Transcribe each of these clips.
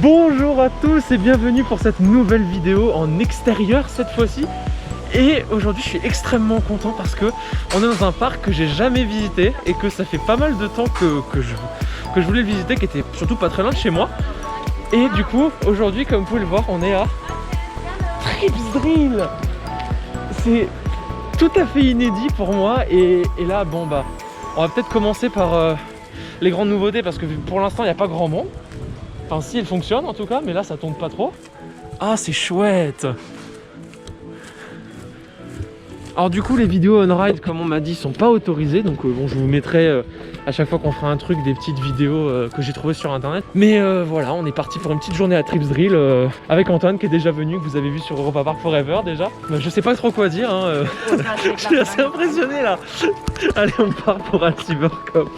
Bonjour à tous et bienvenue pour cette nouvelle vidéo en extérieur cette fois-ci. Et aujourd'hui je suis extrêmement content parce que on est dans un parc que j'ai jamais visité et que ça fait pas mal de temps que je voulais le visiter, qui était surtout pas très loin de chez moi. Et du coup aujourd'hui, comme vous pouvez le voir, on est à Tripsdrill. C'est tout à fait inédit pour moi et là bon bah on va peut-être commencer par les grandes nouveautés parce que pour l'instant il n'y a pas grand monde. Enfin si, elle fonctionne en tout cas, mais là ça tombe pas trop. Ah, c'est chouette. Alors du coup les vidéos on-ride, comme on m'a dit, sont pas autorisées. Donc bon, je vous mettrai à chaque fois qu'on fera un truc des petites vidéos que j'ai trouvées sur internet. Mais voilà, on est parti pour une petite journée à Tripsdrill avec Antoine qui est déjà venu, que vous avez vu sur Europa Park Forever déjà. Je sais pas trop quoi dire, hein. Je suis assez impressionné là. Allez, on part pour un Cybercop.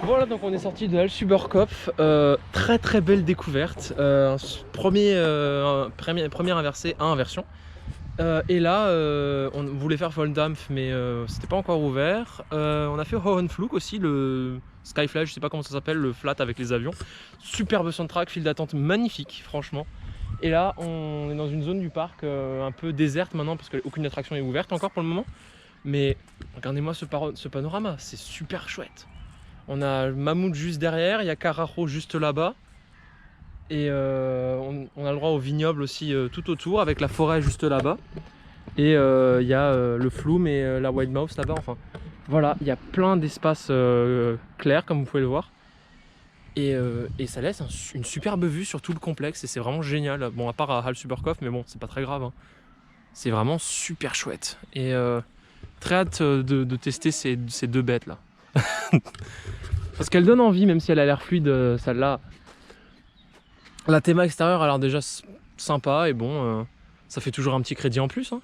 Voilà, donc on est sorti de Hal Superkopf, très belle découverte, première inversion. Et là on voulait faire Voldampf mais c'était pas encore ouvert. On a fait Hohenflug aussi, le Skyfly, je sais pas comment ça s'appelle, le flat avec les avions. Superbe soundtrack, file d'attente magnifique franchement. Et là on est dans une zone du parc un peu déserte maintenant parce qu'aucune attraction est ouverte encore pour le moment. Mais regardez-moi ce panorama, c'est super chouette. On a Mammut juste derrière, il y a Karacho juste là-bas. Et on a le droit au vignoble aussi tout autour, avec la forêt juste là-bas. Et il y a le Flume et la Wild Mouse là-bas. Enfin, voilà, il y a plein d'espaces clairs, comme vous pouvez le voir. Et ça laisse une superbe vue sur tout le complexe. Et c'est vraiment génial. Bon, à part à Hal Superkopf, mais bon, c'est pas très grave, hein. C'est vraiment super chouette. Et très hâte de tester ces deux bêtes là. Parce qu'elle donne envie, même si elle a l'air fluide, celle-là. La théma extérieure a l'air déjà sympa et bon, ça fait toujours un petit crédit en plus, hein.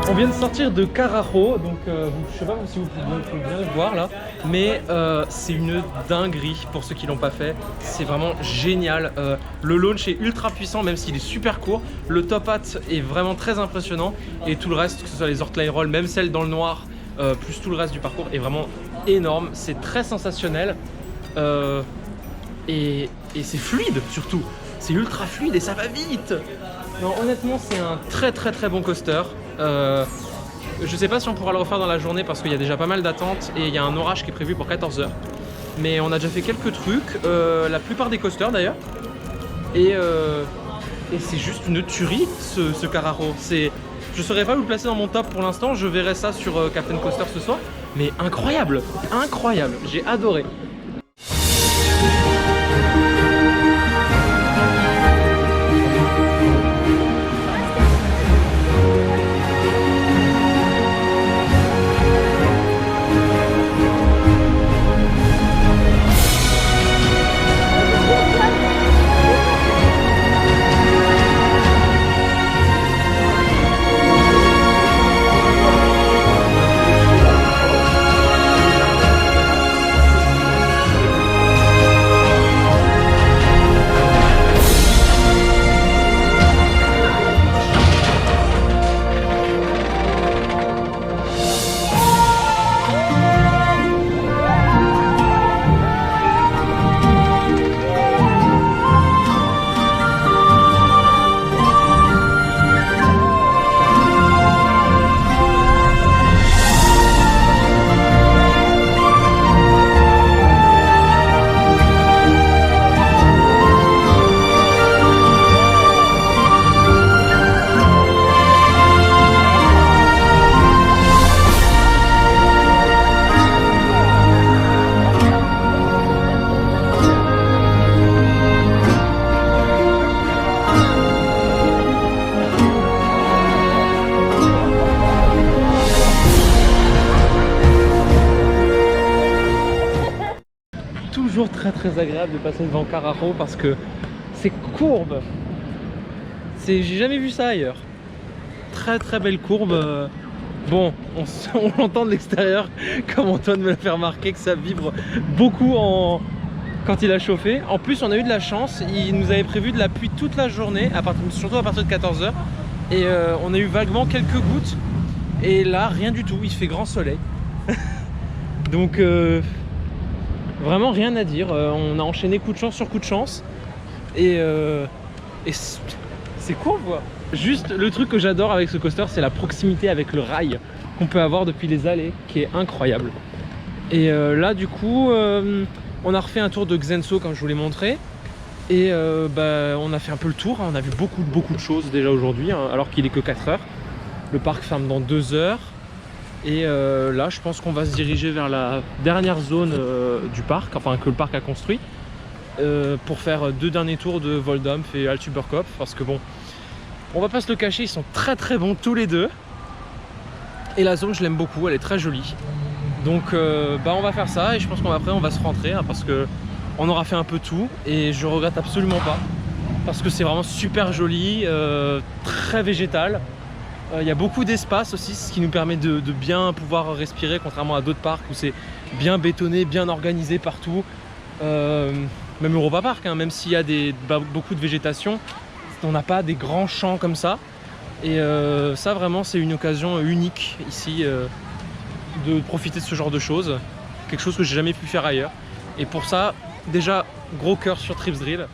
On vient de sortir de Karacho, donc je sais pas si vous pouvez bien le voir là, mais c'est une dinguerie pour ceux qui l'ont pas fait. C'est vraiment génial. Le launch est ultra puissant, même s'il est super court. Le top hat est vraiment très impressionnant et tout le reste, que ce soit les Ortline Roll, même celle dans le noir, plus tout le reste du parcours est vraiment énorme. C'est très sensationnel et c'est fluide surtout. C'est ultra fluide et ça va vite. Non, honnêtement, c'est un très bon coaster. Je sais pas si on pourra le refaire dans la journée parce qu'il y a déjà pas mal d'attentes et il y a un orage qui est prévu pour 14 h. Mais on a déjà fait quelques trucs, la plupart des coasters d'ailleurs. Et c'est juste une tuerie ce Karacho. Je saurais pas où le placer dans mon top pour l'instant, je verrai ça sur Captain Coaster ce soir. Mais incroyable, incroyable, j'ai adoré. très agréable de passer devant Carraro parce que c'est courbe. J'ai jamais vu ça ailleurs. Très belle courbe. Bon, on l'entend de l'extérieur, comme Antoine me l'a fait remarquer, que ça vibre beaucoup quand il a chauffé. En plus, on a eu de la chance, il nous avait prévu de la pluie toute la journée, surtout à partir de 14 h. Et on a eu vaguement quelques gouttes. Et là, rien du tout, il fait grand soleil. Donc, vraiment rien à dire. On a enchaîné coup de chance sur coup de chance. Et c'est cool, quoi. Juste, le truc que j'adore avec ce coaster, c'est la proximité avec le rail qu'on peut avoir depuis les allées, qui est incroyable. Et là, du coup, on a refait un tour de Xenso, comme je vous l'ai montré. Et on a fait un peu le tour. On a vu beaucoup de choses déjà aujourd'hui, hein, alors qu'il est que 4 h. Le parc ferme dans 2 h. Et là, je pense qu'on va se diriger vers la dernière zone du parc, enfin que le parc a construit, pour faire 2 derniers tours de Voldampf et Hallsüberkopf, parce que bon, on va pas se le cacher, ils sont très bons tous les deux. Et la zone, je l'aime beaucoup, elle est très jolie. Donc on va faire ça et je pense qu'après on va se rentrer, hein, parce que on aura fait un peu tout et je regrette absolument pas, parce que c'est vraiment super joli, très végétal. Il y a beaucoup d'espace aussi, ce qui nous permet de bien pouvoir respirer, contrairement à d'autres parcs où c'est bien bétonné, bien organisé partout. Même Europa Park, hein, même s'il y a beaucoup de végétation, on n'a pas des grands champs comme ça. Et ça vraiment c'est une occasion unique ici de profiter de ce genre de choses. Quelque chose que j'ai jamais pu faire ailleurs. Et pour ça, déjà, gros cœur sur Trips Drill.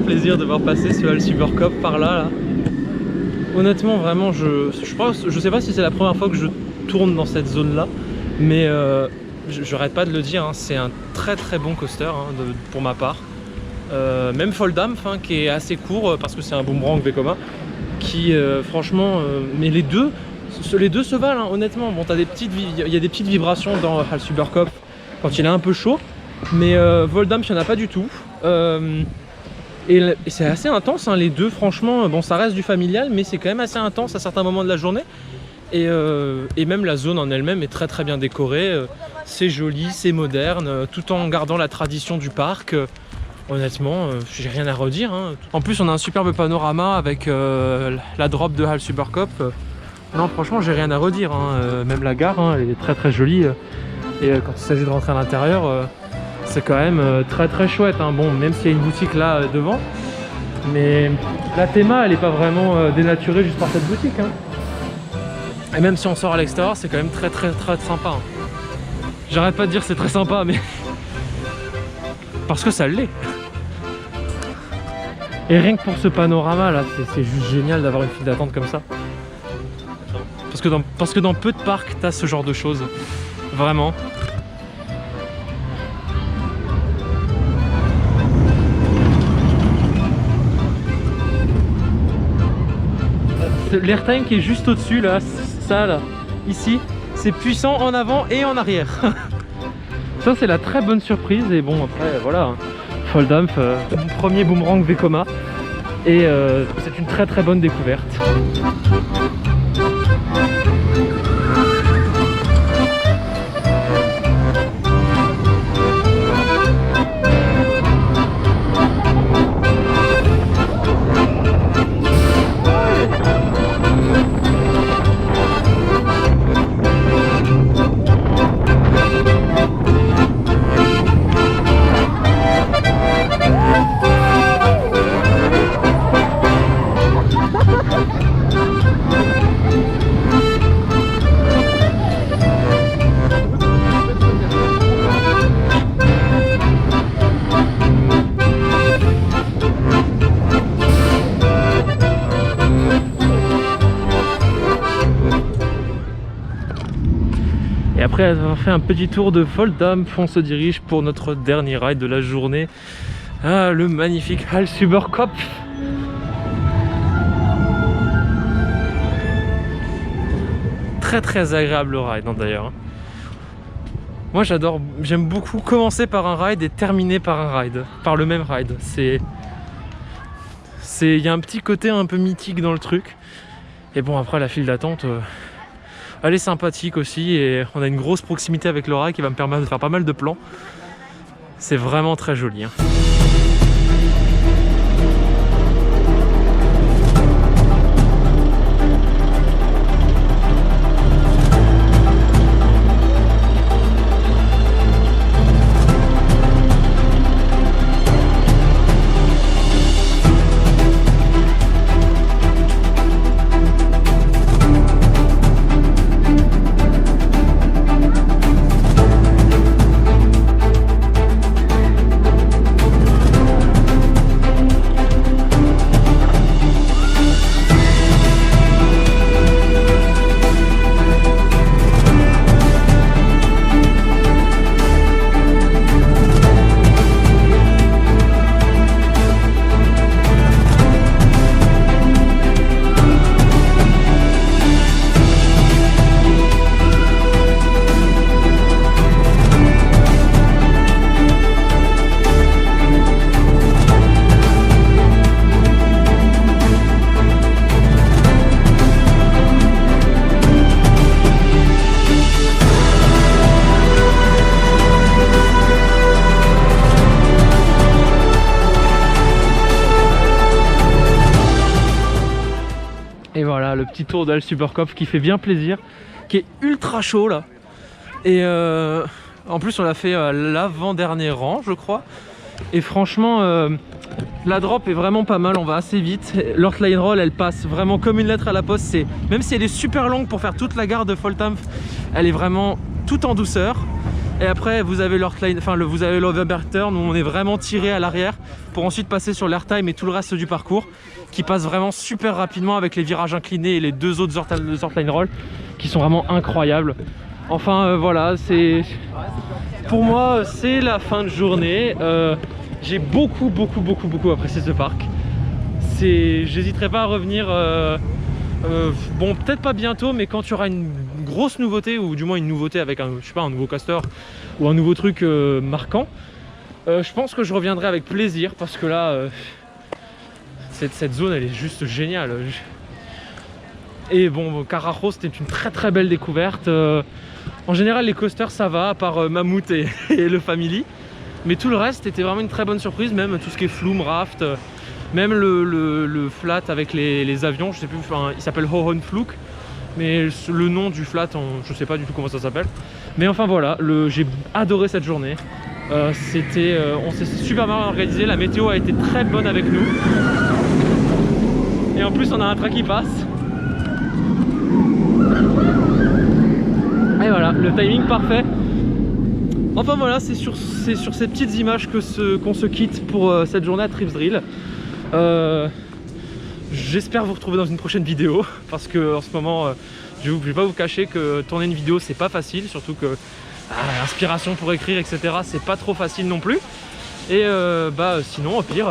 Plaisir de voir passer ce Hallsüberkopf par là. Honnêtement, vraiment, je sais pas si c'est la première fois que je tourne dans cette zone là, mais j'arrête pas de le dire, hein, c'est un très bon coaster, hein, pour ma part. Même Voldampf, hein, qui est assez court parce que c'est un boomerang Vekoma, qui franchement, mais les deux se valent, hein, honnêtement. Bon, il y a des petites vibrations dans Hallsüberkopf quand il est un peu chaud, mais Voldampf, il n'y en a pas du tout. Et c'est assez intense, hein, les deux, franchement. Bon, ça reste du familial, mais c'est quand même assez intense à certains moments de la journée. Et même la zone en elle-même est très bien décorée. C'est joli, c'est moderne, tout en gardant la tradition du parc. Honnêtement, j'ai rien à redire, hein. En plus, on a un superbe panorama avec la drop de Hallsüberkopf. Non, franchement, j'ai rien à redire, hein. Même la gare, hein, elle est très jolie. Et quand il s'agit de rentrer à l'intérieur, c'est quand même très chouette, hein. Bon, même s'il y a une boutique là devant, mais la théma elle est pas vraiment dénaturée juste par cette boutique, hein. Et même si on sort à l'extérieur, c'est quand même très sympa, hein. J'arrête pas de dire c'est très sympa, mais parce que ça l'est. Et rien que pour ce panorama là, c'est juste génial d'avoir une file d'attente comme ça. Parce que dans peu de parcs t'as ce genre de choses, vraiment. L'airtime qui est juste au-dessus là, ça là, ici, c'est puissant en avant et en arrière. Ça c'est la très bonne surprise. Et bon après voilà, hein. Voldampf, mon premier boomerang Vekoma, et c'est une très bonne découverte. Après avoir fait un petit tour de Voldampf, on se dirige pour notre dernier ride de la journée. Ah, le magnifique Hallsüberkopf. Très agréable ride, hein, d'ailleurs. Moi j'adore, j'aime beaucoup commencer par un ride et terminer par un ride, par le même ride. Il y a un petit côté un peu mythique dans le truc. Et bon, après la file d'attente, elle est sympathique aussi et on a une grosse proximité avec le rail qui va me permettre de faire pas mal de plans. C'est vraiment très joli, hein. Et voilà, le petit tour d'Al Supercop qui fait bien plaisir, qui est ultra chaud là. Et en plus on l'a fait à l'avant-dernier rang je crois. Et franchement la drop est vraiment pas mal, on va assez vite. L'Heartline Roll elle passe vraiment comme une lettre à la poste. Même si elle est super longue pour faire toute la gare de Folthamph, elle est vraiment tout en douceur. Et après vous avez vous avez l'Overberg Turn où on est vraiment tiré à l'arrière pour ensuite passer sur l'Airtime et tout le reste du parcours qui passe vraiment super rapidement avec les virages inclinés et les deux autres Heartline Roll qui sont vraiment incroyables. Enfin voilà, pour moi c'est la fin de journée. J'ai beaucoup apprécié ce parc. J'hésiterai pas à revenir. Bon, peut-être pas bientôt, mais quand il y aura une grosse nouveauté, ou du moins une nouveauté avec un nouveau coaster ou un nouveau truc marquant, je pense que je reviendrai avec plaisir parce que là, cette zone elle est juste géniale. Et bon, Carajo c'était une très belle découverte. En général, les coasters ça va, à part Mammouth et le Family, mais tout le reste était vraiment une très bonne surprise, même tout ce qui est Flume, Raft. Même le flat avec les avions, je sais plus, il s'appelle Hohn Flug, mais le nom du flat, je sais pas du tout comment ça s'appelle. Mais enfin voilà, j'ai adoré cette journée. On s'est super bien organisé, la météo a été très bonne avec nous. Et en plus on a un train qui passe. Et voilà, le timing parfait. Enfin voilà, c'est sur ces petites images qu'on se quitte pour cette journée à Thrift Drill. J'espère vous retrouver dans une prochaine vidéo parce que en ce moment je vais pas vous cacher que tourner une vidéo c'est pas facile, surtout que l'inspiration pour écrire etc c'est pas trop facile non plus. Et sinon au pire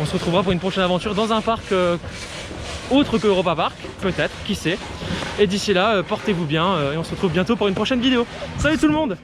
on se retrouvera pour une prochaine aventure dans un parc autre que Europa Park, peut-être, qui sait. Et d'ici là portez-vous bien et on se retrouve bientôt pour une prochaine vidéo. Salut tout le monde!